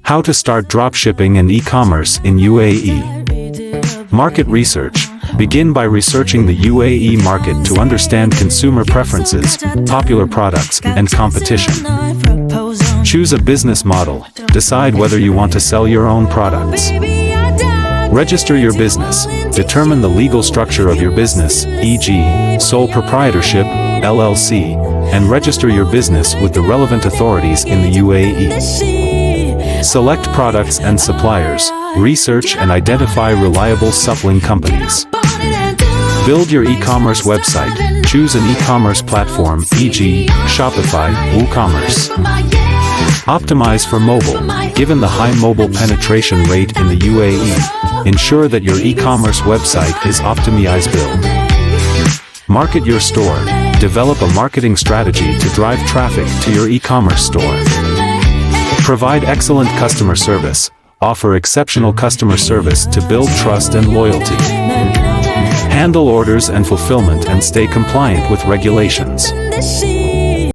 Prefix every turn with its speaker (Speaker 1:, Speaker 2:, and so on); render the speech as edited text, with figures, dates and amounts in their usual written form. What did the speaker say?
Speaker 1: How to start dropshipping and e-commerce in UAE. Market research. Begin by researching the UAE market to understand consumer preferences, popular products, and competition. Choose a business model. Decide whether you want to sell your own products. Register your business. Determine the legal structure of your business, e.g., sole proprietorship, LLC, and register your business with the relevant authorities in the UAE. Select products and suppliers. Research and identify reliable supplying companies. Build your e-commerce website. Choose an e-commerce platform, e.g., Shopify, WooCommerce. Optimize for mobile. Given the high mobile penetration rate in the UAE, ensure that your e-commerce website is optimized. Build. Market your store. Develop a marketing strategy to drive traffic to your e-commerce store. Provide excellent customer service. Offer exceptional customer service to build trust and loyalty. Handle orders and fulfillment and stay compliant with regulations.